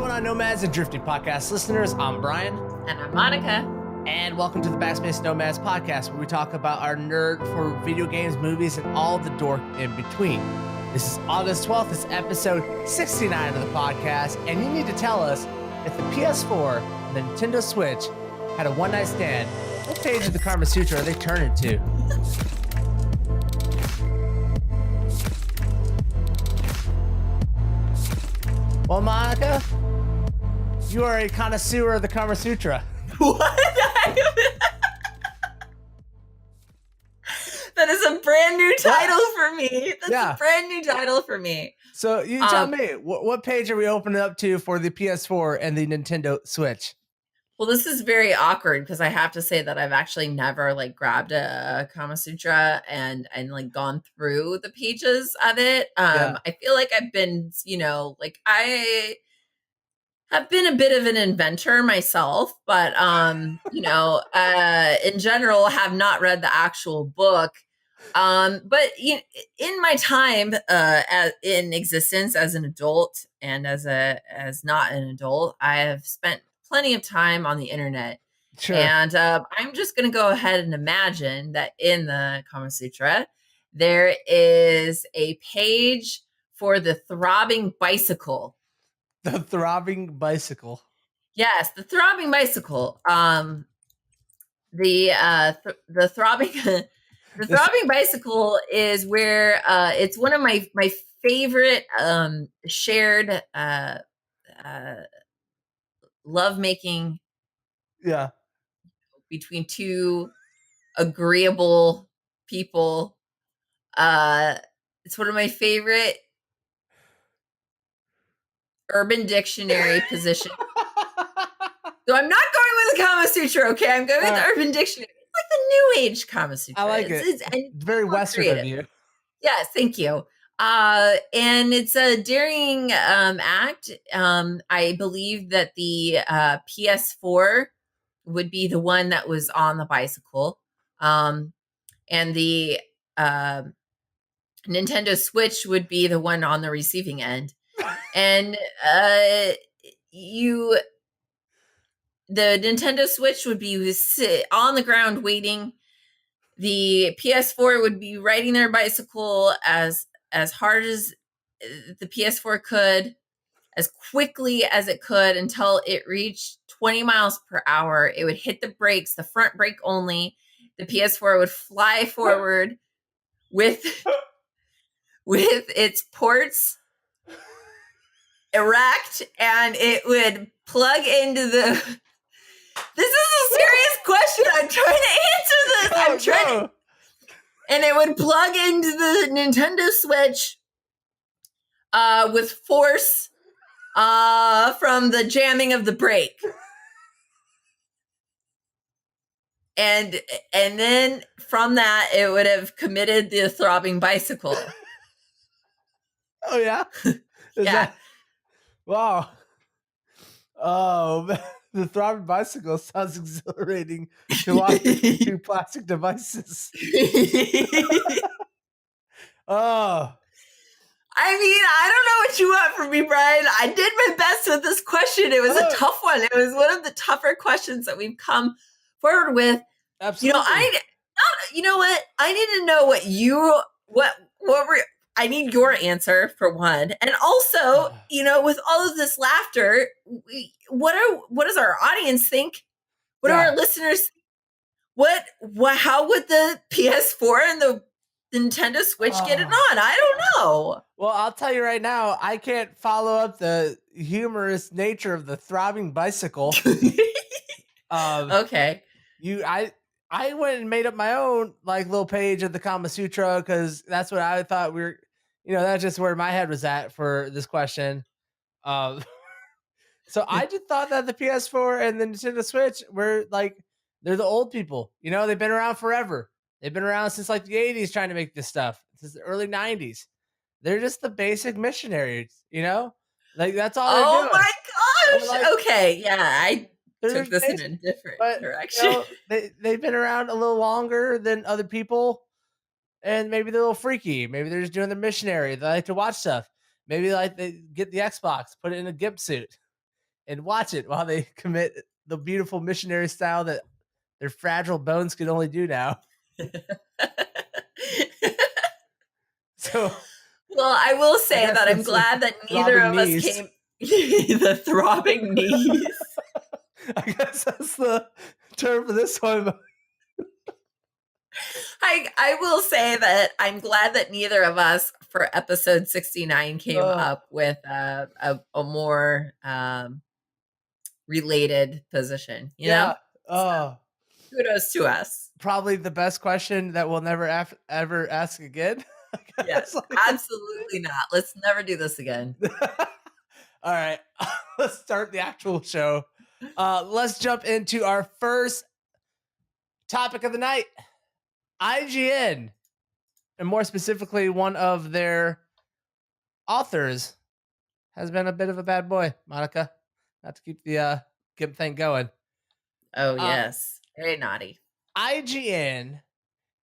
going on, Nomads and Drifting Podcast listeners? I'm Brian. And I'm Monica. And welcome to the Backspace Nomads Podcast, where we talk about our nerd for video games, movies, and all the dork in between. This is August 12th. This is episode 69 of the podcast, and you need to tell us if the PS4 and the Nintendo Switch had a one-night stand, what page of the Kama Sutra are they turning to? Well, Monica, you are a connoisseur of the Kama Sutra. What? That is a brand new title for me. That's a brand new title for me. So you tell me, what page are we opening up to for the PS4 and the Nintendo Switch? Well, this is very awkward because I have to say that I've actually never grabbed a Kama Sutra and gone through the pages of it. I feel like I've been, I have been a bit of an inventor myself, but in general have not read the actual book. But in my time in existence as an adult and as not an adult, I have spent plenty of time on the internet. Sure. And I'm just going to go ahead and imagine that in the Kama Sutra, there is a page for the throbbing bicycle. The throbbing bicycle. Yes, the throbbing bicycle. The throbbing the throbbing bicycle is where it's one of my favorite shared lovemaking between two agreeable people. It's one of my favorite Urban Dictionary positions. So I'm not going with the Kama Sutra, okay? I'm going with the Urban Dictionary. It's like the New Age Kama Sutra. I like it. It's very Western of you. Yes, thank you. And it's a daring act. I believe that the PS4 would be the one that was on the bicycle. And the Nintendo Switch would be the one on the receiving end. And the Nintendo Switch would be on the ground waiting. The PS4 would be riding their bicycle as hard as the PS4 could, as quickly as it could, until it reached 20 miles per hour. It would hit the brakes, the front brake only. The PS4 would fly forward with its ports erect, and it would plug into the... This is a serious question. I'm trying to answer this. And it would plug into the Nintendo Switch with force from the jamming of the brake. And then from that, it would have committed the throbbing bicycle. Oh, yeah? Wow. Oh, man. The throbbing bicycle sounds exhilarating to watch two plastic devices. Oh. I mean, I don't know what you want from me, Brian. I did my best with this question. It was a tough one. It was one of the tougher questions that we've come forward with. Absolutely. You know what? I need to know I need your answer for one. And also, with all of this laughter, what does our audience think? What do our listeners think? How would the PS4 and the Nintendo Switch get it on? I don't know. Well, I'll tell you right now, I can't follow up the humorous nature of the throbbing bicycle. Okay. I went and made up my own little page of the Kama Sutra because that's what I thought that's just where my head was at for this question. So I just thought that the PS4 and the Nintendo Switch were they're the old people. They've been around forever. They've been around since the 80s trying to make this stuff. Since the early 90s. They're just the basic missionaries, that's all they're doing. Oh my gosh. Okay. Yeah. I took this in a different direction. They've been around a little longer than other people. And maybe they're a little freaky. Maybe they're just doing the missionary. They like to watch stuff. Maybe they get the Xbox, put it in a gimp suit. and watch it while they commit the beautiful missionary style that their fragile bones can only do now. So, well, I will I say guess that I'm it's the glad that neither throbbing of us knees. came the throbbing knees. I guess that's the term for this one. I will say that I'm glad that neither of us for episode 69 came up with a more related position, you know? Oh, Kudos to us. probably the best question that we'll never ever ask again. Yes, absolutely not. Let's never do this again. All right, let's start the actual show. Let's jump into our first topic of the night. IGN, and more specifically, one of their authors has been a bit of a bad boy, Monica. Not to keep the GIMP thing going. Oh, yes. Very naughty. IGN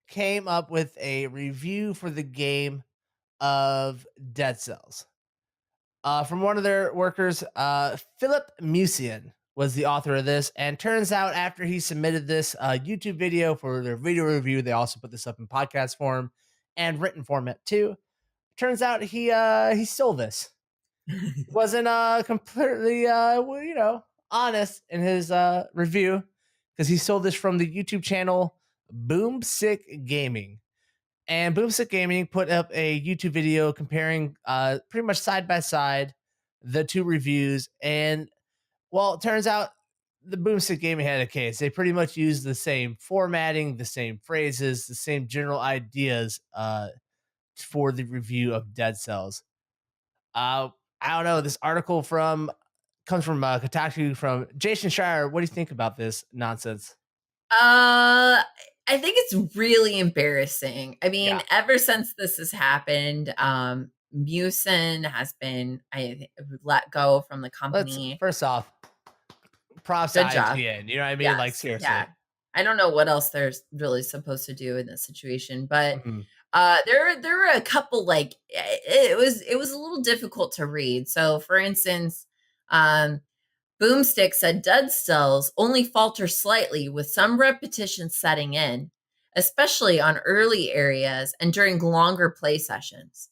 came up with a review for the game of Dead Cells. From one of their workers, Philip Musian was the author of this. And turns out after he submitted this YouTube video for their video review, they also put this up in podcast form and written format too. Turns out he stole this. Wasn't completely honest in his review, because he stole this from the YouTube channel Boomstick Gaming. And Boomstick Gaming put up a YouTube video comparing pretty much side by side the two reviews. And well, it turns out the Boomstick Gaming had a case. They pretty much used the same formatting, the same phrases, the same general ideas for the review of Dead Cells. I don't know. This article comes from Kotaku from Jason Schreier. What do you think about this nonsense? I think it's really embarrassing. I mean, ever since this has happened, Musin has been let go from the company. First off, props to IGN. You know what I mean? Yes, like, seriously. Yeah. I don't know what else they're really supposed to do in this situation, but there were a couple, like, it was a little difficult to read. So for instance, Boomstick said Dead Cells only falter slightly with some repetition setting in, especially on early areas and during longer play sessions.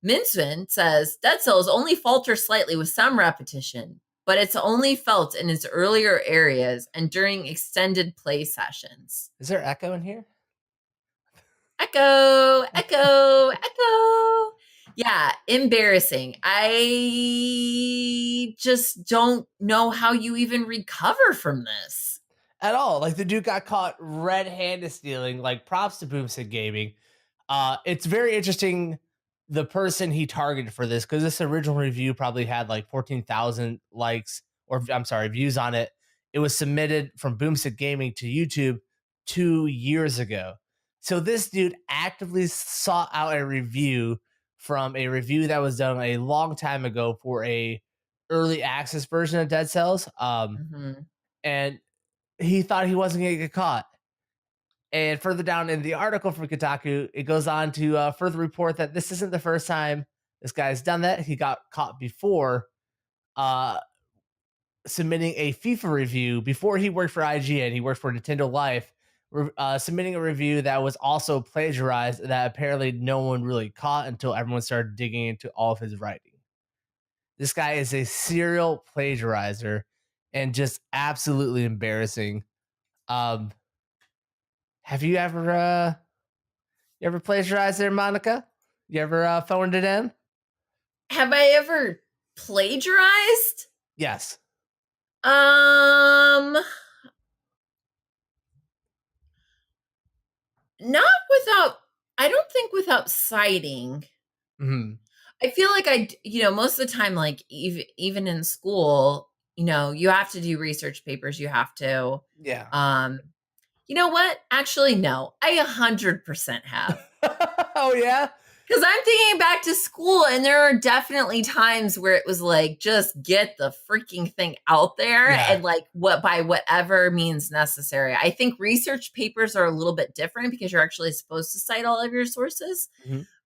Minsman says Dead Cells only falter slightly with some repetition, but it's only felt in its earlier areas and during extended play sessions. Is there echo in here? Echo, echo, echo. Yeah, embarrassing. I just don't know how you even recover from this. At all. Like, the dude got caught red-handed stealing. Like, props to Boomstick Gaming. It's very interesting, the person he targeted for this, because this original review probably had like 14,000 likes, or I'm sorry, views on it. It was submitted from Boomstick Gaming to YouTube 2 years ago. So this dude actively sought out a review from a review that was done a long time ago for a early access version of Dead Cells. And he thought he wasn't going to get caught. And further down in the article from Kotaku, it goes on to further report that this isn't the first time this guy's done that. He got caught before submitting a FIFA review. Before he worked for IGN, he worked for Nintendo Life, submitting a review that was also plagiarized, that apparently no one really caught until everyone started digging into all of his writing. This guy is a serial plagiarizer and just absolutely embarrassing. Have you ever plagiarized there, Monica? You ever phoned it in? Have I ever plagiarized? Yes. Not without, I don't think without citing. I feel like most of the time, like even in school, you have to do research papers. You have to. Yeah. You know what? Actually, no. I 100% have. Oh, yeah? Because I'm thinking back to school, and there are definitely times where it was like, just get the freaking thing out there, and like by whatever means necessary. I think research papers are a little bit different because you're actually supposed to cite all of your sources.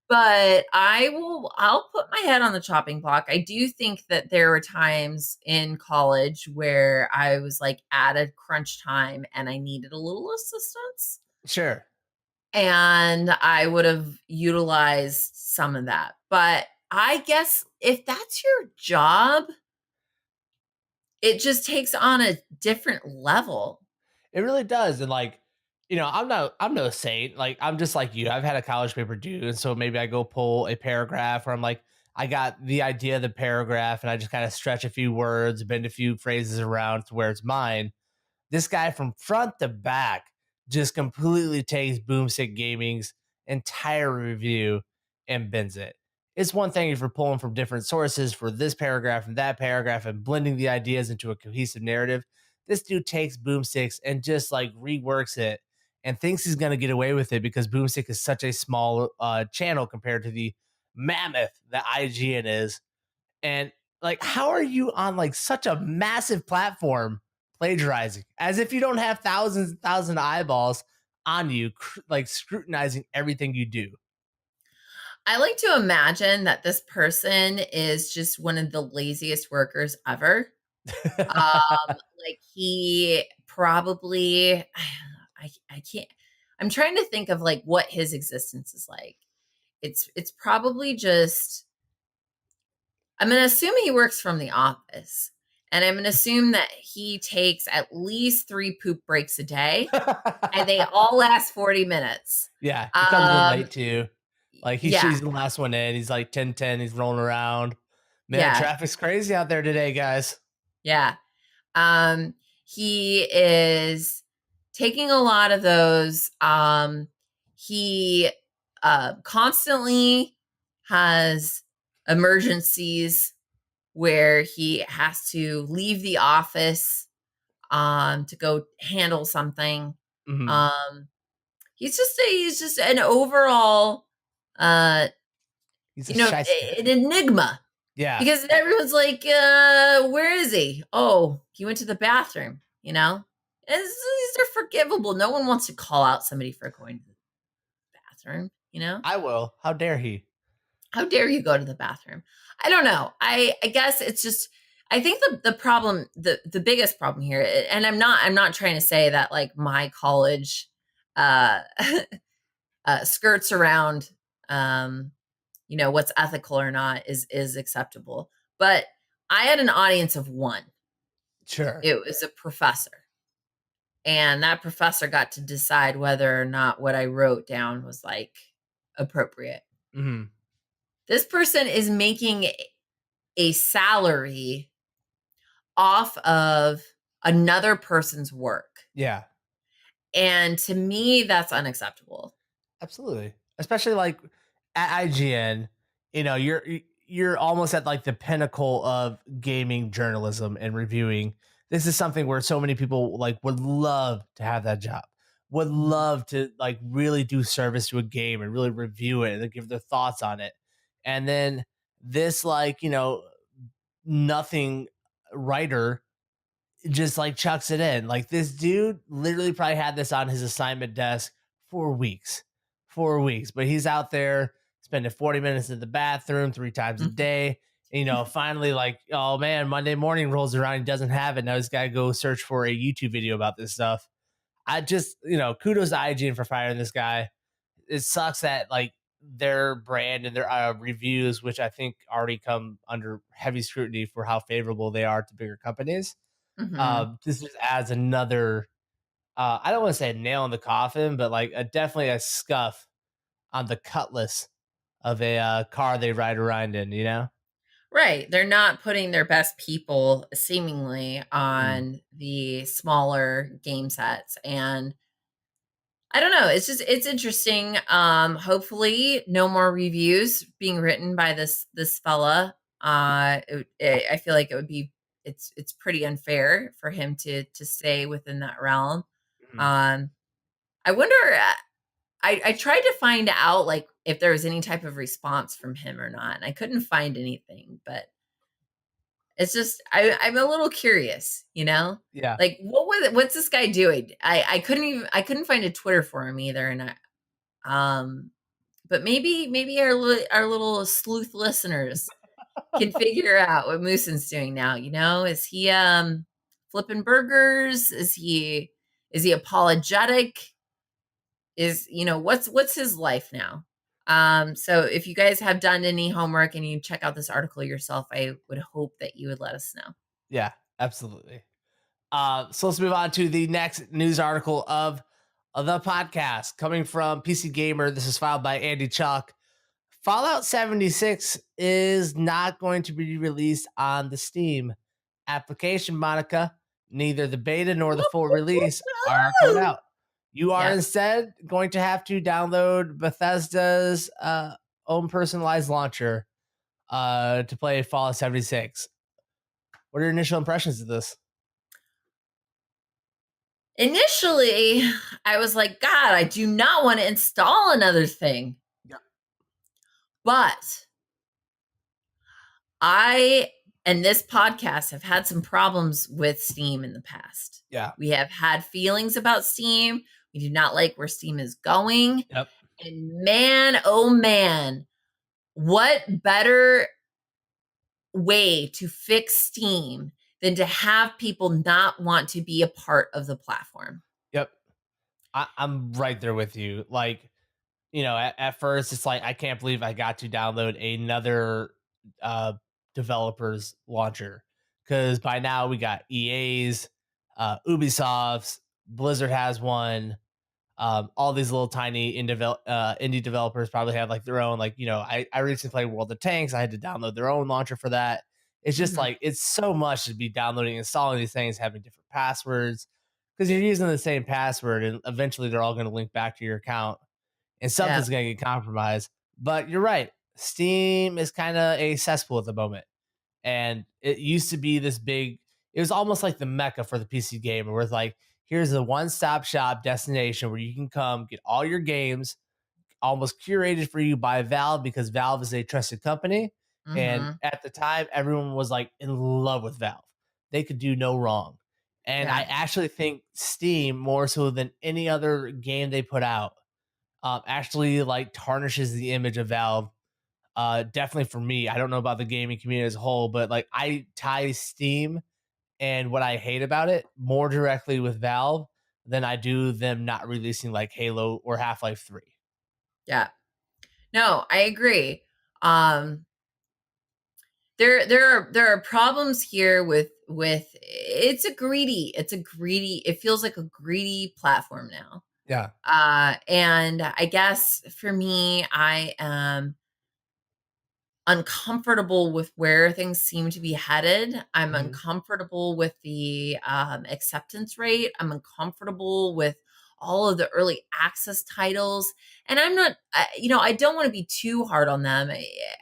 But I'll put my head on the chopping block. I do think that there were times in college where I was like at a crunch time and I needed a little assistance. Sure. And I would have utilized some of that. But I guess if that's your job, it just takes on a different level. It really does. And like, I'm no saint. Like, I'm just like you. I've had a college paper due. And so maybe I go pull a paragraph where I'm like, I got the idea of the paragraph and I just kind of stretch a few words, bend a few phrases around to where it's mine. This guy from front to back just completely takes Boomstick Gaming's entire review and bends it. It's one thing if you're pulling from different sources for this paragraph and that paragraph and blending the ideas into a cohesive narrative. This dude takes Boomsticks and just like reworks it and thinks he's going to get away with it because Boomstick is such a small channel compared to the mammoth that IGN is. And like, how are you on like such a massive platform plagiarizing as if you don't have thousands and thousands of eyeballs on you, like scrutinizing everything you do? I like to imagine that this person is just one of the laziest workers ever. Like he probably, I can't, I'm trying to think of like what his existence is like. It's probably just, I'm going to assume he works from the office. And I'm going to assume that he takes at least 3 poop breaks a day and they all last 40 minutes. Yeah, he comes in Um, late too. Like yeah, he's the last one in. He's like 10:10. He's rolling around. Man, yeah, traffic's crazy out there today, guys. yeah. He is taking a lot of those. He constantly has emergencies where he has to leave the office to go handle something. Mhm. Um, he's just an overall He's a shyster. an enigma Yeah. because everyone's like, where is he? Oh, he went to the bathroom, you know? And these are forgivable. No one wants to call out somebody for going to the bathroom, you know? I will. How dare he? How dare you go to the bathroom? I don't know. I guess it's just I think the problem the biggest problem here, and I'm not trying to say that like my college uh skirts around what's ethical or not is acceptable. But I had an audience of one. Sure. It was a professor. And that professor got to decide whether or not what I wrote down was like appropriate. Mhm. This person is making a salary off of another person's work. Yeah. And to me, that's unacceptable. Absolutely. Especially like at IGN, you're almost at like the pinnacle of gaming journalism and reviewing. This is something where so many people like would love to have that job. Would love to like really do service to a game and really review it and give their thoughts on it. And then this like, nothing writer just like chucks it in. Like this dude literally probably had this on his assignment desk for weeks, 4 weeks, but he's out there spending 40 minutes in the bathroom 3 times a Mhm. day. Finally, like, oh man, Monday morning rolls around, he doesn't have it. Now he's got to go search for a YouTube video about this stuff. I just, kudos to IGN for firing this guy. It sucks that like their brand and their reviews, which I think already come under heavy scrutiny for how favorable they are to bigger companies, Mhm. this just adds another, I don't want to say a nail in the coffin, but like definitely a scuff on the cutlass of a car they ride around in, you know? Right. They're not putting their best people seemingly Mm. on the smaller game sets. And I don't know. It's interesting. Hopefully no more reviews being written by this fella. I feel like it's pretty unfair for him to stay within that realm. Mm. Um, I wonder. I tried to find out like if there was any type of response from him or not, and I couldn't find anything. But it's just I'm a little curious, you know? Yeah. Like what's this guy doing? I couldn't find a Twitter for him either, and I but maybe our little sleuth listeners can figure out what Moosin's doing now. Is he flipping burgers? Is he apologetic? What's his life now? So if you guys have done any homework and you check out this article yourself, I would hope that you would let us know. Yeah, absolutely. So let's move on to the next news article of the podcast, coming from PC Gamer. This is filed by Andy Chuck. Fallout 76 is not going to be released on the Steam application, Monica. Neither the beta nor the full release are coming out. You are instead going to have to download Bethesda's own personalized launcher to play Fallout 76. What are your initial impressions of this? Initially, I was like, God, I do not want to install another thing. Yeah. But I and this podcast have had some problems with Steam in the past. Yeah. We have had feelings about Steam. We do not like where Steam is going. Yep. And man, oh man, what better way to fix Steam than to have people not want to be a part of the platform? Yep. I'm right there with you. Like, at first it's like, I can't believe I got to download another developer's launcher, because by now we got EA's, Ubisoft's, Blizzard has one. All these little tiny indie developers probably have like their own, like, I recently played World of Tanks. I had to download their own launcher for that. It's just like, it's so much to be downloading, installing these things, having different passwords, because you're using the same password and eventually they're all going to link back to your account and something's going to get compromised. But you're right. Steam is kind of a cesspool at the moment. And it used to be this big, it was almost like the mecca for the PC gamer, where it's like, here's a one-stop shop destination where you can come get all your games almost curated for you by Valve, because Valve is a trusted company. And at the time, everyone was like in love with Valve. They could do no wrong. And I actually think Steam, more so than any other game they put out, actually like tarnishes the image of Valve. Definitely for me. I don't know about the gaming community as a whole, but like, I tie Steam and what I hate about it more directly with Valve than I do them not releasing like Halo or Half-Life 3. Yeah. No, I agree. There are problems here with it feels like a greedy platform now. Yeah. And I guess for me, I am uncomfortable with where things seem to be headed. I'm uncomfortable with the acceptance rate. I'm uncomfortable with all of the early access titles. And I'm not, I don't want to be too hard on them.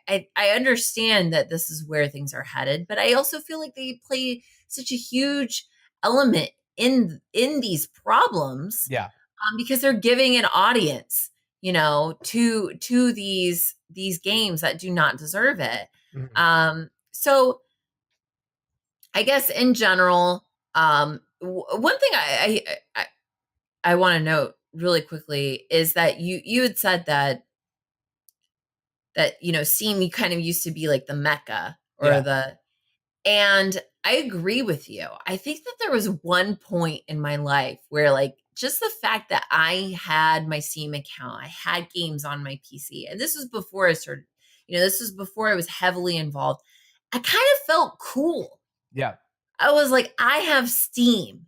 I understand that this is where things are headed, but I also feel like they play such a huge element in these problems. Yeah. Because they're giving an audience, to these games that do not deserve it. So I guess in general, one thing I want to note really quickly is that you had said that Steam kind of used to be like the mecca or and I agree with you. I think that there was one point in my life where, like, just the fact that I had my Steam account, I had games on my PC, and this was before I started, this was before I was heavily involved. I kind of felt cool. Yeah. I was like, I have Steam.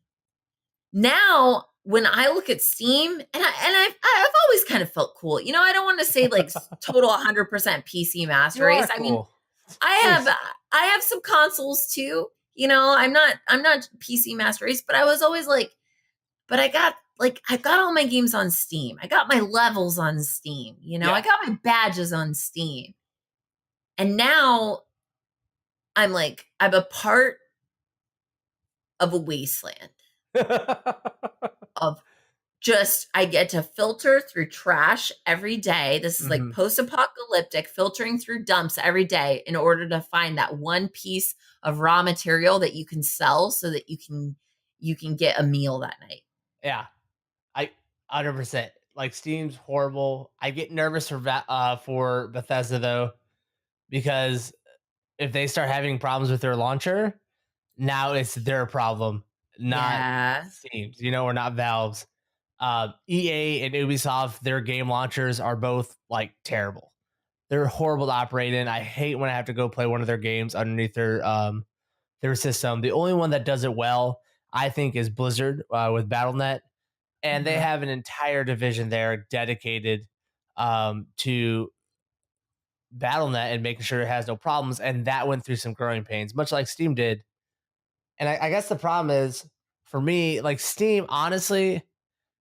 Now, when I look at Steam, and I've always kind of felt cool. I don't want to say like total 100% PC master race. I mean, I have some consoles too. I'm not PC master race, but I was always like, but I got all my games on Steam. I got my levels on Steam. I got my badges on Steam. And now I'm like, I'm a part of a wasteland of just, I get to filter through trash every day. This is like post-apocalyptic, filtering through dumps every day in order to find that one piece of raw material that you can sell so that you can get a meal that night. Yeah. I 100%. Like Steam's horrible. I get nervous for Bethesda though, because if they start having problems with their launcher, now it's their problem, not Yeah. Steam's, or not Valve's. EA and Ubisoft, their game launchers are both like terrible. They're horrible to operate in. I hate when I have to go play one of their games underneath their system. The only one that does it well, I think, is Blizzard with BattleNet, and they Mhm. have an entire division there dedicated to BattleNet and making sure it has no problems. And that went through some growing pains, much like Steam did. And I guess the problem is for me, like Steam, honestly,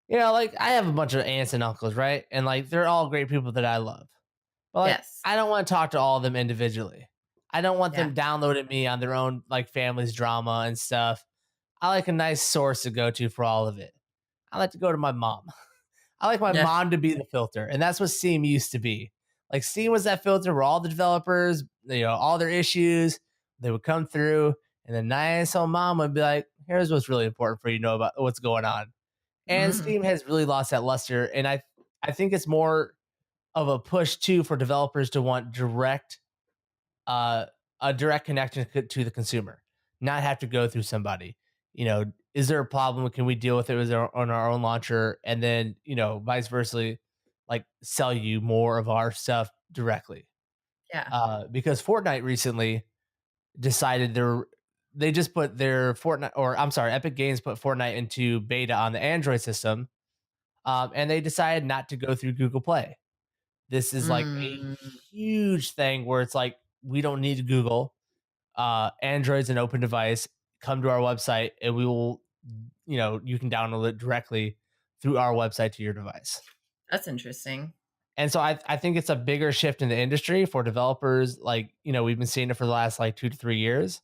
like I have a bunch of aunts and uncles, right? And like they're all great people that I love. But like Yes. I don't want to talk to all of them individually. I don't want Yeah. them downloading me on their own like family's drama and stuff. I like a nice source to go to for all of it. I like to go to my mom. I like my Yeah. mom to be the filter, and that's what Steam used to be. Like Steam was that filter where all the developers, all their issues, they would come through, and the nice old mom would be like, "Here's what's really important for you to know about what's going on." And Mhm. Steam has really lost that luster, and I think it's more of a push too for developers to want uh, a direct connection to the consumer, not have to go through somebody. Is there a problem? Can we deal with it on our own launcher? And then, vice versa, like sell you more of our stuff directly. Yeah. Because Fortnite recently decided they just put their Fortnite, or I'm sorry, Epic Games put Fortnite into beta on the Android system, and they decided not to go through Google Play. This is like a Mm. huge thing where it's like we don't need Google. Android's an open device. Come to our website, and we will, you can download it directly through our website to your device. That's interesting. And so I think it's a bigger shift in the industry for developers. Like, we've been seeing it for the last like 2 to 3 years.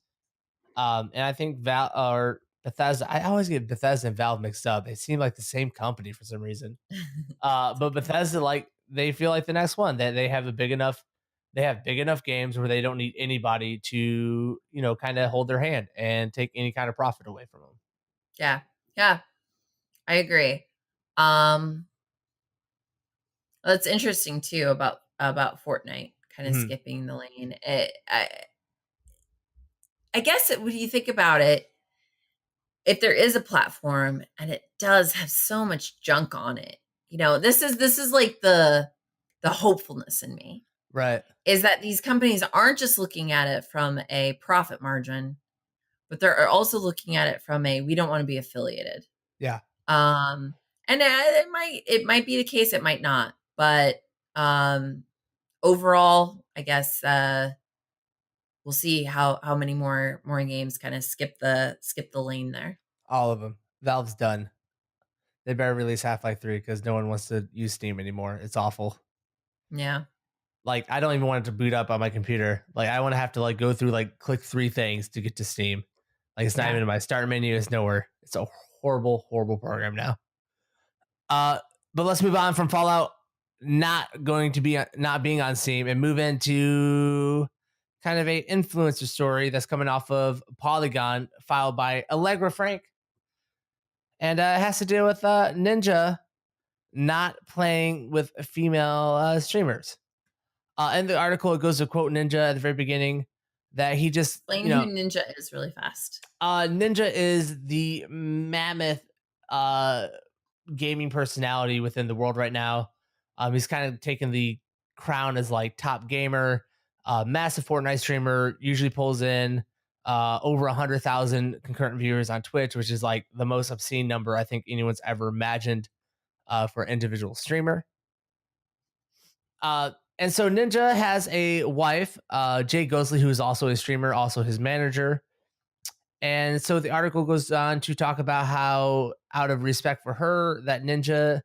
And I think or Bethesda, I always get Bethesda and Valve mixed up. They seem like the same company for some reason. But Bethesda, like, they feel like the next one that they have big enough games where they don't need anybody to, kind of hold their hand and take any kind of profit away from them. Yeah. Yeah. I agree. Um that's interesting too about Fortnite kind of Mhm. skipping the lane. I guess when you think about it, if there is a platform and it does have so much junk on it, this is like the hopefulness in me Right. is that these companies aren't just looking at it from a profit margin, but they're also looking at it from a we don't want to be affiliated. Yeah. Um, and it might be the case, it might not, but um, overall, I guess we'll see how many more games kind of skip the lane there. All of them. Valve's done. They better release Half-Life 3 because no one wants to use Steam anymore. It's awful. Yeah, Like, I don't even want it to boot up on my computer. Like, I want to have to like go through like click 3 things to get to Steam. Like, it's not yeah. even in my start menu. It's nowhere. It's a horrible, horrible program now. Uh, but let's move on from Fallout not being on Steam and move into kind of a influencer story that's coming off of Polygon, filed by Allegra Frank, and it has to do with Ninja not playing with female streamers. In the article, it goes to quote Ninja at the very beginning that he just, Explain who Ninja is really fast. Ninja is the mammoth uh, gaming personality within the world right now. He's kind of taken the crown as like top gamer, massive Fortnite streamer, usually pulls in over 100,000 concurrent viewers on Twitch, which is like the most obscene number I think anyone's ever imagined for an individual streamer. And so Ninja has a wife, Jay Gosley, who is also a streamer, also his manager. And so the article goes on to talk about how, out of respect for her, that Ninja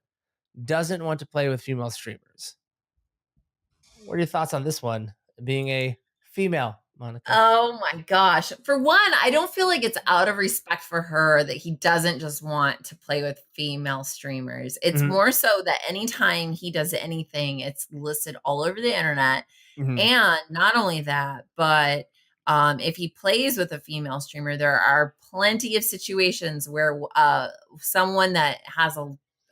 doesn't want to play with female streamers. What are your thoughts on this one, being a female, Monica? Oh my gosh. For one, I don't feel like it's out of respect for her that he doesn't just want to play with female streamers. It's Mhm, more so that anytime he does anything, it's listed all over the internet. mhm. And not only that, but if he plays with a female streamer, there are plenty of situations where someone that has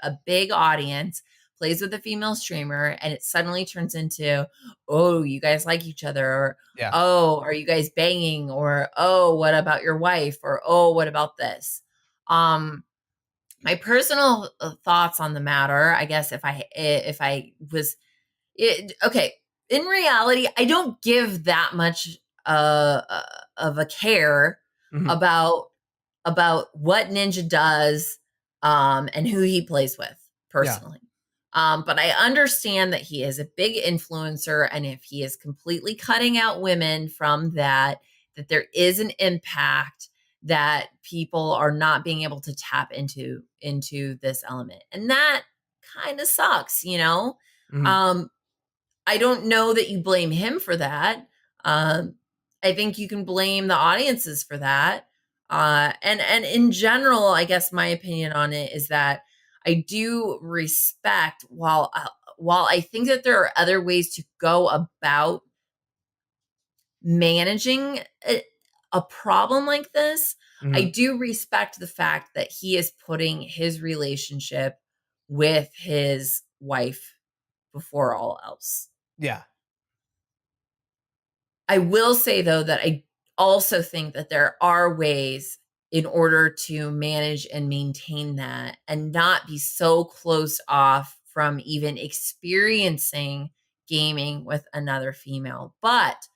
a big audience plays with a female streamer and it suddenly turns into, oh, you guys like each other, or Yeah. oh, are you guys banging, or oh, what about your wife, or oh, what about this? My personal thoughts on the matter, I guess, if I was okay, in reality, I don't give that much of a care Mhm. about what Ninja does and who he plays with Yeah. personally. But I understand that he is a big influencer, and if he is completely cutting out women from that, that there is an impact that people are not being able to tap into this element, and that kind of sucks, you know. Mhm. Um, I don't know that you blame him for that. Um, I think you can blame the audiences for that. And in general, I guess my opinion on it is that I do respect, while I think that there are other ways to go about managing a problem like this, I Mhm. do respect the fact that he is putting his relationship with his wife before all else. Yeah. I will say though that I also think that there are ways in order to manage and maintain that and not be so closed off from even experiencing gaming with another female. But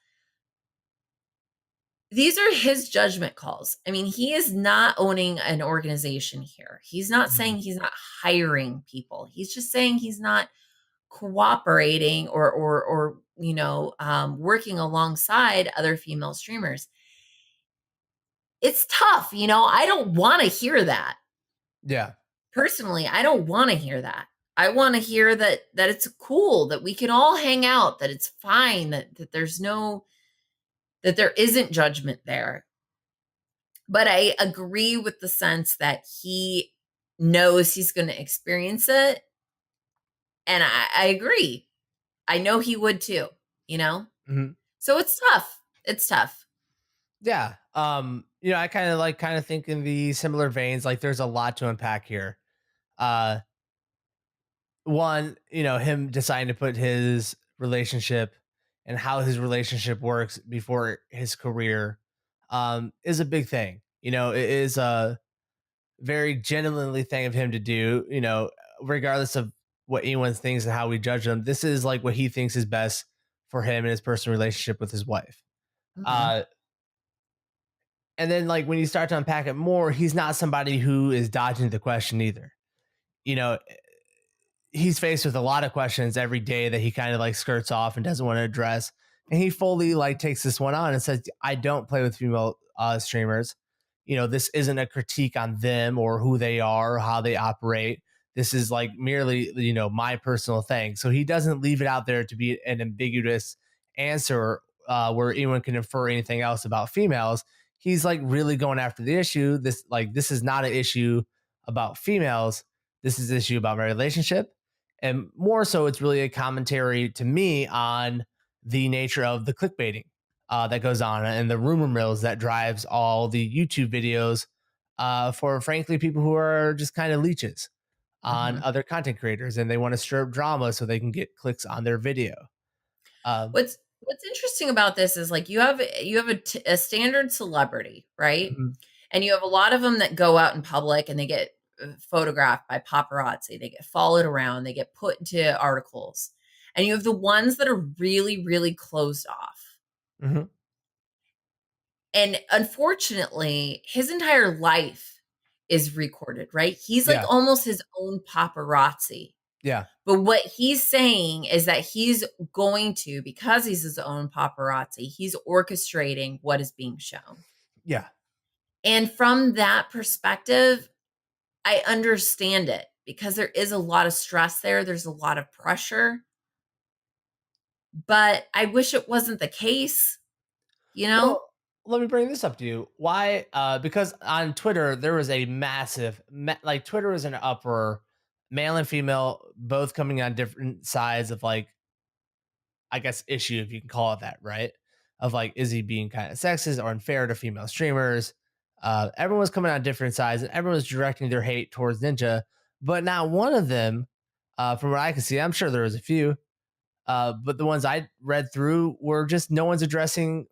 these are his judgment calls. I mean, he is not owning an organization here. He's not saying Mhm. he's not hiring people. He's just saying he's not cooperating or working alongside other female streamers. It's tough, I don't want to hear that. Yeah. Personally, I don't want to hear that. I want to hear that it's cool, that we can all hang out, that it's fine, that there's no that there isn't judgment there. But I agree with the sense that he knows he's going to experience it, and I agree. I know he would too, you know? Mhm. So it's tough. It's tough. Yeah. I kind of think in the similar veins, like there's a lot to unpack here. Uh One, him deciding to put his relationship and how his relationship works before his career is a big thing. It is a very genuinely thing of him to do, regardless of what anyone thinks and how we judge him. This is like what he thinks is best for him and his personal relationship with his wife. Mhm. Uh and then like when you start to unpack it more, he's not somebody who is dodging the question either. You know, he's faced with a lot of questions every day that he kind of like skirts off and doesn't want to address. And he fully like takes this one on and says, I don't play with female streamers. This isn't a critique on them or who they are or how they operate. This is like merely, my personal thing. So he doesn't leave it out there to be an ambiguous answer where anyone can infer anything else about females. He's like really going after the issue. This is not an issue about females. This is an issue about my relationship, and more so, it's really a commentary to me on the nature of the clickbaiting that goes on and the rumor mills that drives all the YouTube videos for, frankly, people who are just kind of leeches on Mhm. other content creators and they want to stir up drama so they can get clicks on their video. Um, What's interesting about this is like you have a standard celebrity, right? mhm, And you have a lot of them that go out in public and they get photographed by paparazzi. They get followed around, they get put into articles. And you have the ones that are really, really closed off. mhm, And unfortunately, his entire life is recorded, right? He's like yeah, almost his own paparazzi. yeah, But what he's saying is that he's going to, because he's his own paparazzi, he's orchestrating what is being shown. yeah. And from that perspective, I understand it because there is a lot of stress there. There's a lot of pressure, but I wish it wasn't the case, you know? Well, let me bring this up to you. Why? Because on Twitter there was a massive, like Twitter was an uproar, male and female both coming on different sides of like, I guess, issue if you can call it that, right? Of like, is he being kind of sexist or unfair to female streamers? Everyone was coming on different sides and everyone was directing their hate towards Ninja, but not one of them From what I can see, I'm sure there was a few, but the ones I read through were just no one's addressing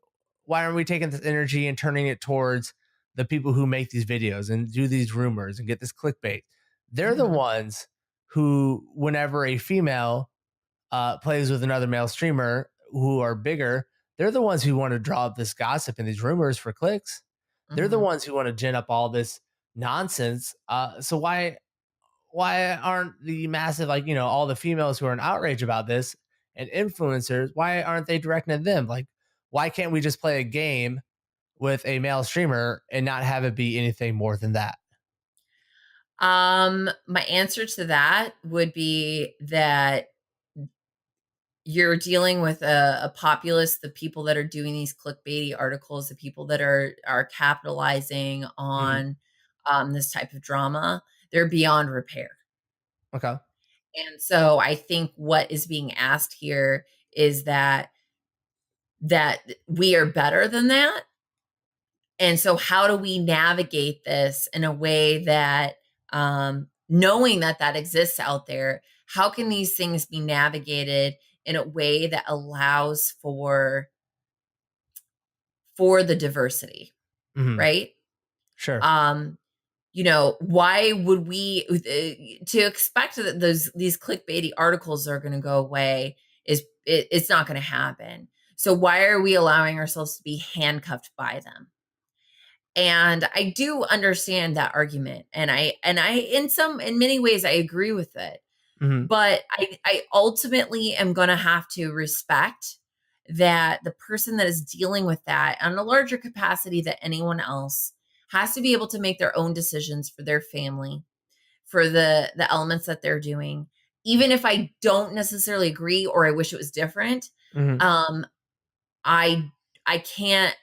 why aren't we taking this energy and turning it towards the people who make these videos and do these rumors and get this clickbait. They're the Mhm. ones who, whenever a female plays with another male streamer who are bigger, they're the ones who want to draw up this gossip and these rumors for clicks. They're the Mhm. ones who want to gin up all this nonsense. So why aren't the massive, like, all the females who are in outrage about this and influencers, why aren't they directing at them? Like, why can't we just play a game with a male streamer and not have it be anything more than that? My answer to that would be that you're dealing with a populace, the people that are doing these clickbaity articles, the people that are capitalizing Mhm. on this type of drama. They're beyond repair. Okay. And so I think what is being asked here is that we are better than that. And so how do we navigate this in a way that, knowing that that exists out there, how can these things be navigated in a way that allows for the diversity, Hmm. right? Sure. Um, why would we to expect that these clickbaity articles are going to go away it's not going to happen. So why are we allowing ourselves to be handcuffed by them? And I do understand that argument, and I in many ways I agree with it. Hmm. But I ultimately am going to have to respect that the person that is dealing with that on a larger capacity than anyone else has to be able to make their own decisions for their family, for the elements that they're doing. Even if I don't necessarily agree or I wish it was different, Hmm. um, I I can't.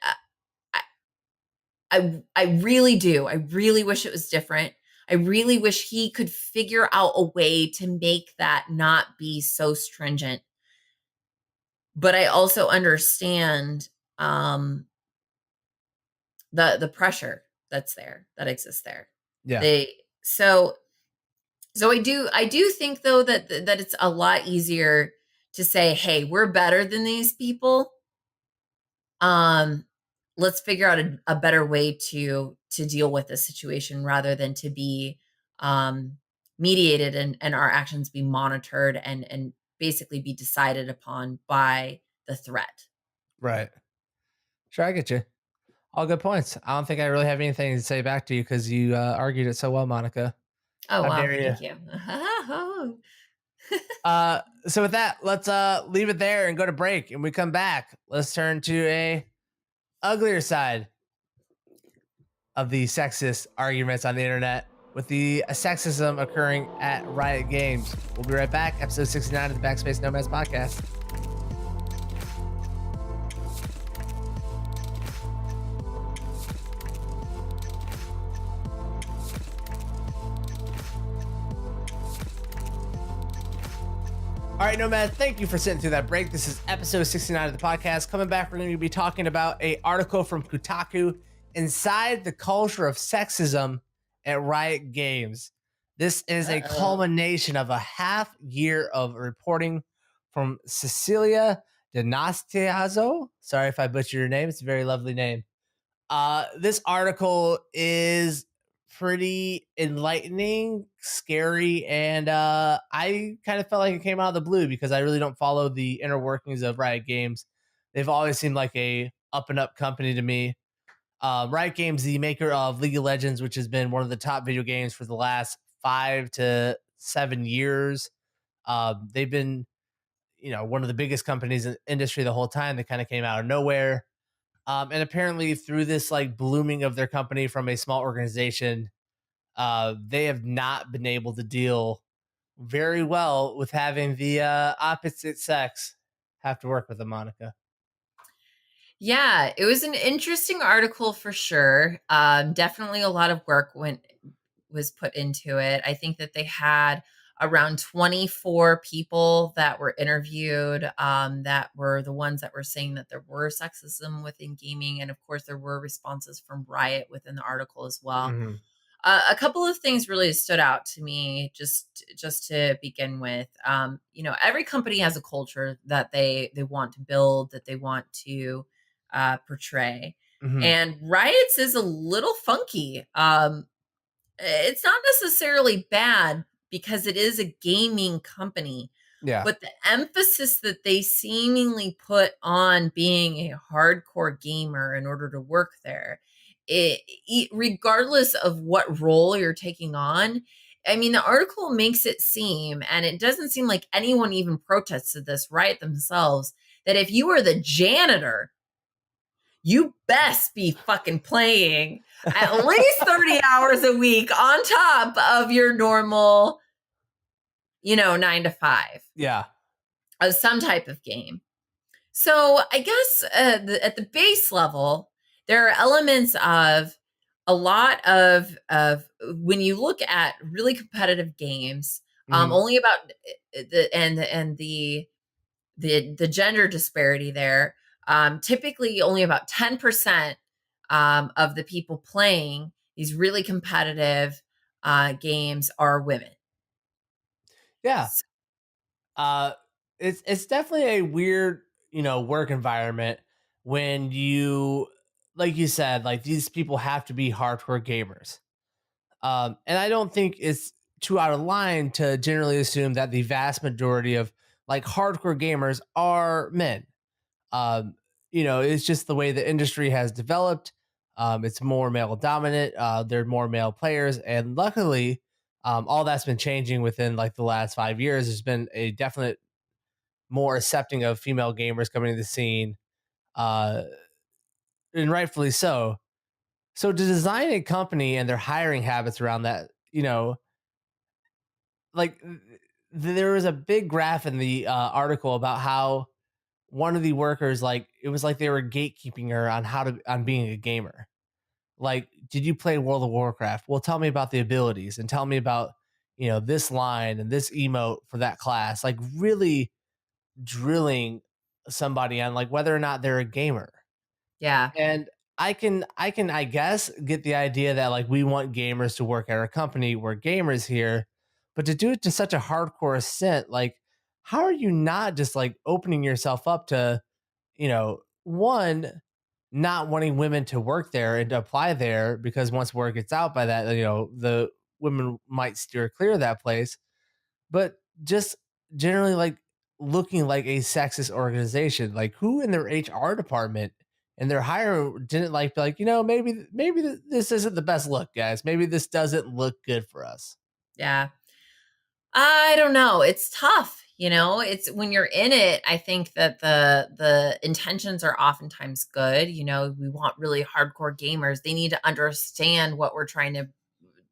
I really do. I really wish it was different. I really wish he could figure out a way to make that not be so stringent. But I also understand um the pressure that's there, that exists there. Yeah. They so so I do think though that it's a lot easier to say, "Hey, we're better than these people. Um let's figure out a better way to deal with this situation rather than to be mediated and our actions be monitored and basically be decided upon by the threat." Right. Sure. I get you. All good points. I don't think I really have anything to say back to you because you argued it so well, Monica. Oh How wow, dare you? thank you. So with that, let's leave it there and go to break. And we come back, let's turn to a uglier side of the sexist arguments on the internet with the sexism occurring at Riot Games. We'll be right back. Episode 69 of the Backspace Nomads Podcast. All right, Nomad, thank you for sitting through that break. This is episode 69 of the podcast. Coming back, we're going to be talking about an article from Kotaku, Inside the Culture of Sexism at Riot Games. This is a Uh-oh. culmination of a half year of reporting from Cecilia D'Anastiazo. Sorry if I butchered your name. It's a very lovely name. This article is pretty enlightening, scary, and I kind of felt like it came out of the blue because I really don't follow the inner workings of Riot Games. They've always seemed like a up and up company to me. Riot Games, the maker of League of Legends, which has been one of the top video games for the last 5 to 7 years. They've been, one of the biggest companies in the industry the whole time. They kind of came out of nowhere. And apparently, through this like blooming of their company from a small organization, they have not been able to deal very well with having the opposite sex have to work with them, Monica. Yeah, it was an interesting article for sure. Definitely a lot of work was put into it. I think that they had around 24 people that were interviewed, that were the ones that were saying that there were sexism within gaming, and of course there were responses from Riot within the article as well. Hmm. A couple of things really stood out to me just to begin with. Every company has a culture that they want to build, that they want to portray. Mhm. And Riots is a little funky. It's not necessarily bad because it is a gaming company, Yeah. but the emphasis that they seemingly put on being a hardcore gamer in order to work there, regardless of what role you're taking on. I mean, the article makes it seem, and it doesn't seem like anyone even protested this right themselves, that if you are the janitor, you best be fucking playing at least 30 hours a week on top of your normal, 9 to 5 Yeah. of some type of game. So I guess at the base level, there are elements of a lot of when you look at really competitive games, Mhm. only about the gender disparity there. Typically, only about 10% of the people playing these really competitive games are women. Yeah. Uh, it's definitely a weird, work environment when you, like you said, like these people have to be hardcore gamers. And I don't think it's too out of line to generally assume that the vast majority of like hardcore gamers are men. Um, it's just the way the industry has developed. It's more male dominant. There are more male players, and luckily, all that's been changing within like the last 5 years. There's been a definite more accepting of female gamers coming to the scene, uh, and rightfully so. So to design a company and their hiring habits around that, like there was a big graph in the article about how one of the workers, like it was like they were gatekeeping her on on being a gamer. Like, did you play World of Warcraft? Well, tell me about the abilities and tell me about this line and this emote for that class. Like really drilling somebody on like whether or not they're a gamer. Yeah, And I can I guess get the idea that like we want gamers to work at our company, we're gamers here, but to do it to such a hardcore extent, like how are you not just like opening yourself up to, one, not wanting women to work there and to apply there because once word gets out by that, the women might steer clear of that place, but just generally like looking like a sexist organization. Like who in their HR department and their hiring didn't like be like, maybe this isn't the best look, guys. Maybe this doesn't look good for us. yeah. I don't know. It's tough, It's when you're in it, I think that the intentions are oftentimes good. We want really hardcore gamers. They need to understand what we're trying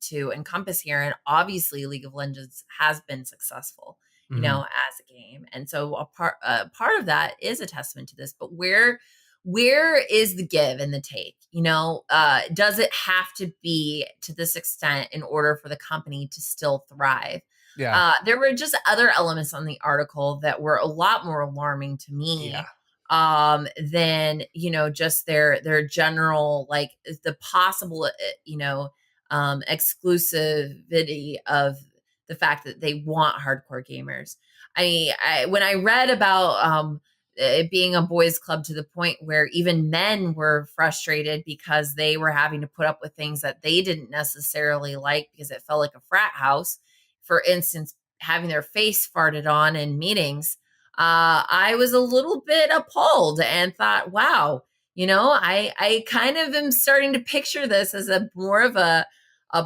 to encompass here. And obviously League of Legends has been successful, Mhm. as a game. And so a part of that is a testament to this. But where is the give and the take? Does it have to be to this extent in order for the company to still thrive? Yeah. There were just other elements on the article that were a lot more alarming to Yeah. me than just their general, like the possible exclusivity of the fact that they want hardcore gamers. I when I read about it being a boys club to the point where even men were frustrated because they were having to put up with things that they didn't necessarily like because it felt like a frat house. For instance, having their face farted on in meetings. I was a little bit appalled and thought, wow, I kind of am starting to picture this as a more of a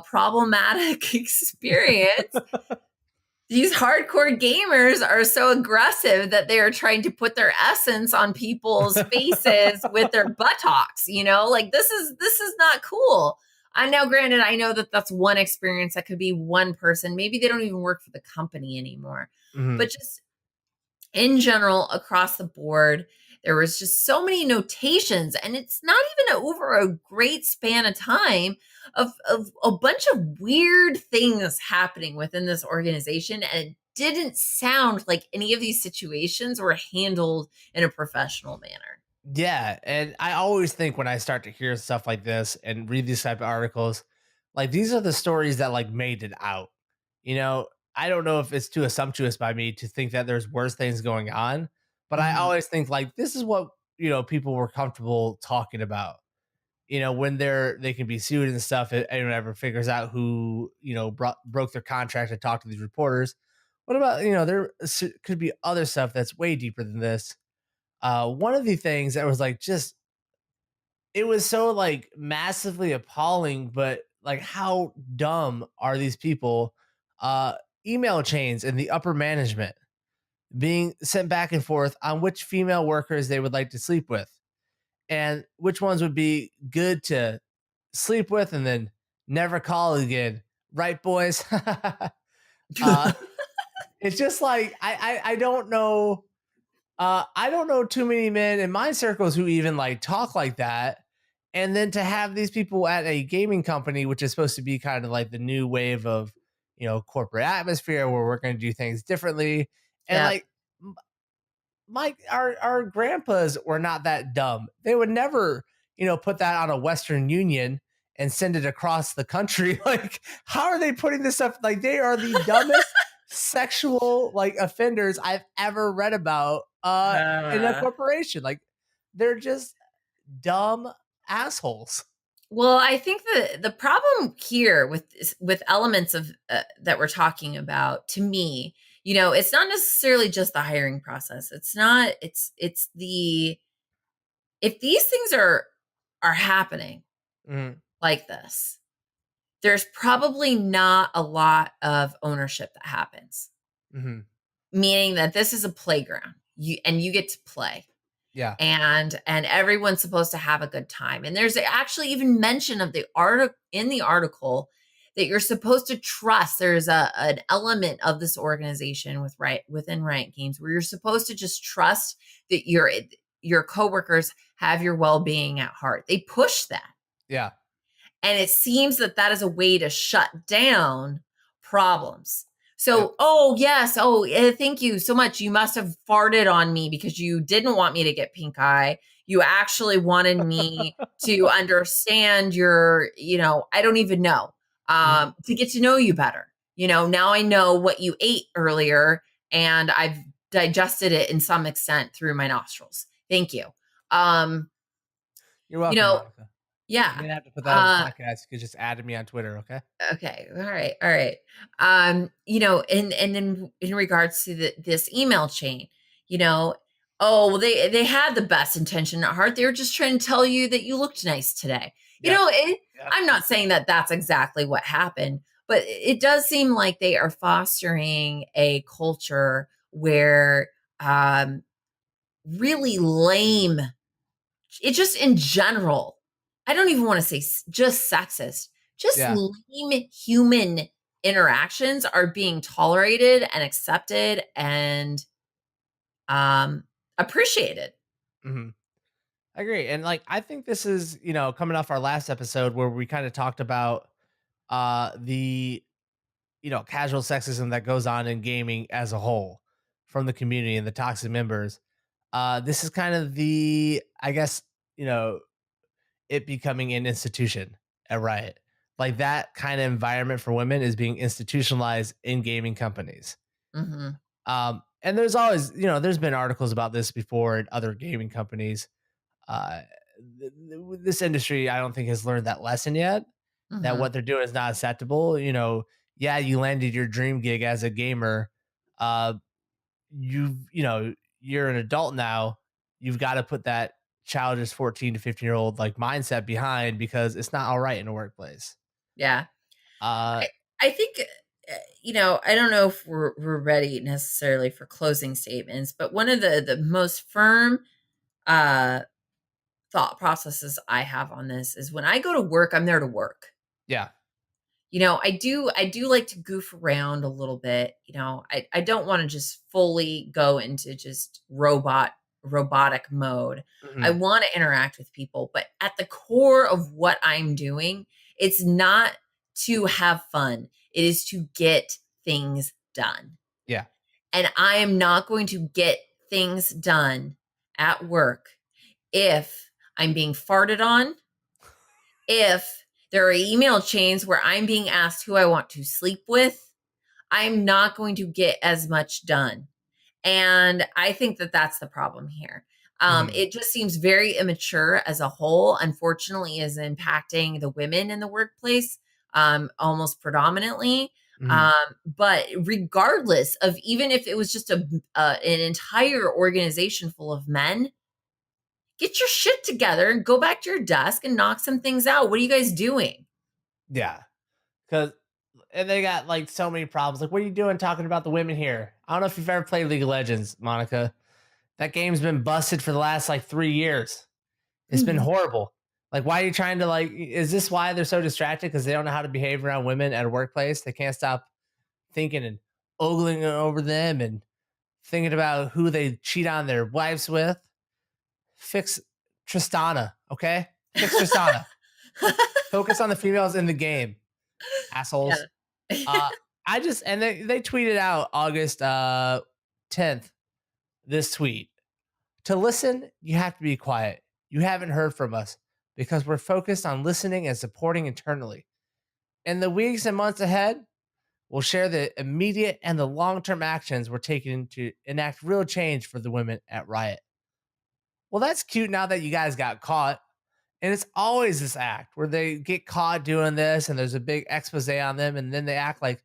problematic experience. These hardcore gamers are so aggressive that they are trying to put their essence on people's faces with their buttocks, like this is not cool. I now, granted, I know that that's one experience. That could be one person. Maybe they don't even work for the company anymore, Mhm. but just in general, across the board, there was just so many notations, and it's not even over a great span of time of a bunch of weird things happening within this organization. And it didn't sound like any of these situations were handled in a professional manner. Yeah, and I always think when I start to hear stuff like this and read these type of articles, like these are the stories that like made it out. You know, I don't know if it's too assumptuous by me to think that there's worse things going on, but I Mhm. always think like this is what, people were comfortable talking about. When they can be sued and stuff, if anyone ever figures out who, broke their contract to talk to these reporters. What about, there could be other stuff that's way deeper than this. One of the things that was like just it was so like massively appalling, but like how dumb are these people? Uh Email chains in the upper management being sent back and forth on which female workers they would like to sleep with and which ones would be good to sleep with and then never call again. Right, boys? uh it's just like I don't know. I don't know too many men in my circles who even like talk like that. And then to have these people at a gaming company, which is supposed to be kind of like the new wave of, corporate atmosphere where we're going to do things differently. And Yep. like our grandpas were not that dumb. They would never, put that on a Western Union and send it across the country. Like, how are they putting this stuff? Like, they are the dumbest sexual like offenders I've ever read about in a Uh, corporation. Like, they're just dumb assholes. well, I think the problem here with elements of that we're talking about, to me, it's not necessarily just the hiring process. It's not. It's the if these things are happening Mhm, like this, there's probably not a lot of ownership that happens. mhm. Meaning that this is a playground. You get to play. Yeah, And everyone's supposed to have a good time. And there's actually even mention of the article in the article that you're supposed to trust. There's an element of this organization within Riot Games where you're supposed to just trust that your coworkers have your well-being at heart. They push that. yeah, And it seems that that is a way to shut down problems. yep. So, oh, yes. Oh, thank you so much. You must have farted on me because you didn't want me to get pink eye. You actually wanted me to understand I don't even know, Mhm. to get to know you better. Now I know what you ate earlier and I've digested it in some extent through my nostrils. Thank you. Um, You're you welcome, know, Monica. yeah. You're gonna have to put that on the Uh, podcast. You could just add me on Twitter, okay? Okay. All right. All right. And in regards to this email chain, you know, oh, well, they had the best intention at heart. They were just trying to tell you that you looked nice today. Yep, yep, I'm not saying that that's exactly what happened, but it does seem like they are fostering a culture where really lame, it just in general, I don't even want to say just sexist, just yeah. lame human interactions are being tolerated and accepted and um appreciated. Mhm. I agree. And like I think this is, coming off our last episode where we kind of talked about the casual sexism that goes on in gaming as a whole from the community and the toxic members. This is kind of the I guess, you know, it becoming an institution at Riot. Like that kind of environment for women is being institutionalized in gaming companies. Mhm. And there's always, there's been articles about this before in other gaming companies. uh, this industry, I don't think has learned that lesson yet. That Mhm. what they're doing is not acceptable. Yeah, you landed your dream gig as a gamer. Uh, you're an adult now. You've got to put that childish 14 to 15-year-old like mindset behind because it's not all right in a workplace. Yeah. Uh, I think I don't know if we're ready necessarily for closing statements, but one of the most firm uh thought processes I have on this is when I go to work, I'm there to work. yeah, I do like to goof around a little bit. I don't want to just fully go into just robotic mode. I mhm, want to interact with people, but at the core of what I'm doing, it's not to have fun. It is to get things done. yeah, And I am not going to get things done at work if I'm being farted on, if There are email chains where I'm being asked who I want to sleep with. I'm not going to get as much done. And I think that that's the problem here. Mhm. It just seems very immature as a whole, unfortunately, is impacting the women in the workplace almost predominantly. Mhm. But regardless of even if it was just an entire organization full of men, get your shit together and go back to your desk and knock some things out. What are you guys doing? Yeah. Cause and they got like so many problems. Like, what are you doing talking about the women here? I don't know if you've ever played League of Legends, Monica. That game's been busted for the last like 3 years. It's been horrible. Like, why are you trying to like? Is this why they're so distracted? Because they don't know how to behave around women at a workplace. They can't stop thinking and ogling over them and thinking about who they cheat on their wives with. Fix Tristana, okay? Fix Tristana. Focus on the females in the game, assholes. Yeah. Uh, I just and they tweeted out August 10th this tweet. To listen, you have to be quiet. You haven't heard from us because we're focused on listening and supporting internally. In the weeks and months ahead, we'll share the immediate and the long-term actions we're taking to enact real change for the women at Riot. Well, that's cute now that you guys got caught. And it's always this act where they get caught doing this and there's a big expose on them and then they act like,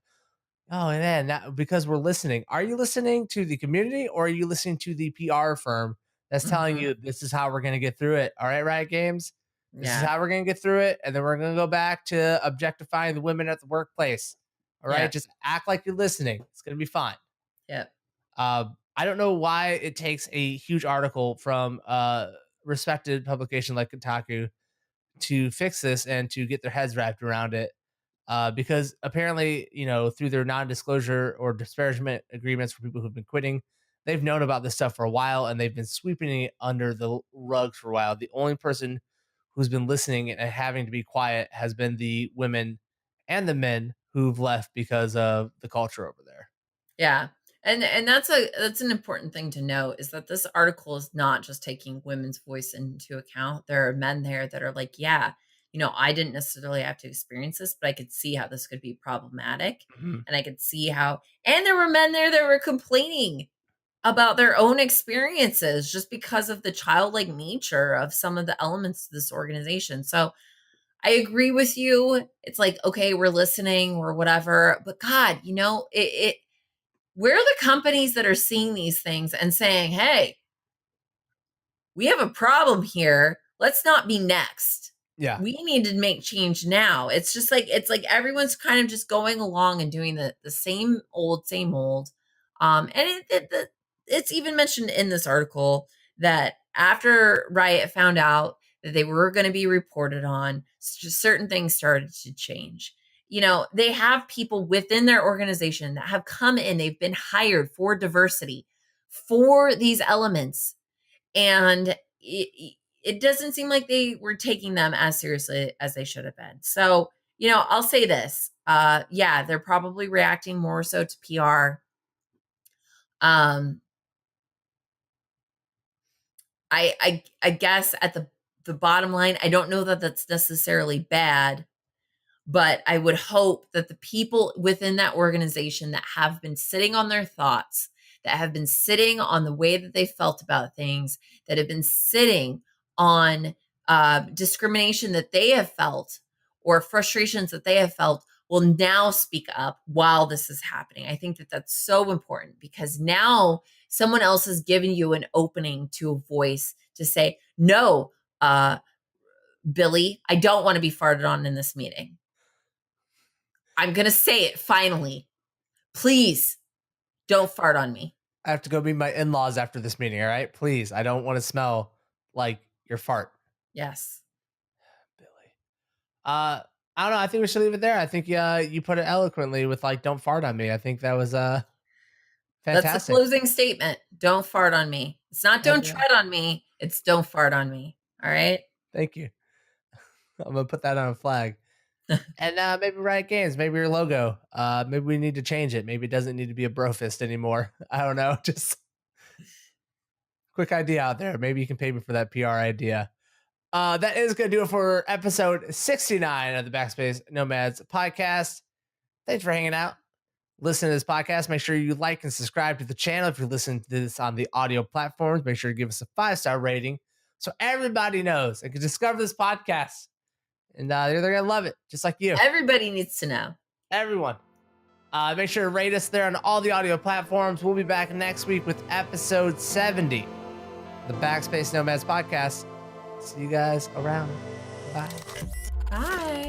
oh man, because we're listening. Are you listening to the community or are you listening to the PR firm that's telling Mhm. you this is how we're going to get through it? All right, Riot Games, this is Yeah. how we're going to get through it. And then we're going to go back to objectifying the women at the workplace. All right, Yeah. just act like you're listening. It's going to be fine. Yep. I don't know why it takes a huge article from a respected publication like Kotaku to fix this and to get their heads wrapped around it. Because apparently, through their non-disclosure or disparagement agreements for people who've been quitting, they've known about this stuff for a while and they've been sweeping it under the rug for a while. The only person who's been listening and having to be quiet has been the women and the men who've left because of the culture over there. Yeah. And that's an important thing to know is that this article is not just taking women's voice into account. There are men there that are like, yeah, I didn't necessarily have to experience this, but I could see how this could be problematic. Mhm. And I could see how, and there were men there that were complaining about their own experiences just because of the childlike nature of some of the elements of this organization. So I agree with you. It's like, okay, we're listening or whatever, but God, we're the companies that are seeing these things and saying, hey, we have a problem here. Let's not be next. Yeah. We need to make change now. It's like everyone's kind of just going along and doing the same old, same old. And it's even mentioned in this article that after Riot found out that they were going to be reported on, just certain things started to change. They have people within their organization that have come in, they've been hired for diversity, for these elements, and it doesn't seem like they were taking them as seriously as they should have been. So, I'll say this. Yeah, they're probably reacting more so to PR. Um, I guess at the bottom line, I don't know that that's necessarily bad, but I would hope that the people within that organization that have been sitting on their thoughts, that have been sitting on the way that they felt about things, that have been sitting on discrimination that they have felt or frustrations that they have felt will now speak up while this is happening. I think that that's so important because now someone else has given you an opening to a voice to say, no, Billy, I don't want to be farted on in this meeting. I'm going to say it finally. Please don't fart on me. I have to go meet my in-laws after this meeting. All right, please. I don't want to smell like your fart. Yes. Billy. I don't know. I think we should leave it there. I think you put it eloquently with like, "Don't fart on me." I think that was That's the fantastic. closing statement. Don't fart on me. It's not don't And tread on me. It's don't fart on me. All right. thank you. I'm gonna put that on a flag. And maybe Riot Games, maybe your logo. Maybe we need to change it. Maybe it doesn't need to be a brofist anymore. I don't know. Just quick idea out there. Maybe you can pay me for that PR idea. That is going to do it for episode 69 of the Backspace Nomads podcast. Thanks for hanging out. Listen to this podcast. Make sure you like and subscribe to the channel. If you're listening to this on the audio platforms, make sure you give us a 5-star rating so everybody knows and can discover this podcast. And they're going to love it, just like you. Everybody needs to know. Everyone. Make sure to rate us there on all the audio platforms. We'll be back next week with episode 70 of the Backspace Nomads podcast. See you guys around. Bye. Bye.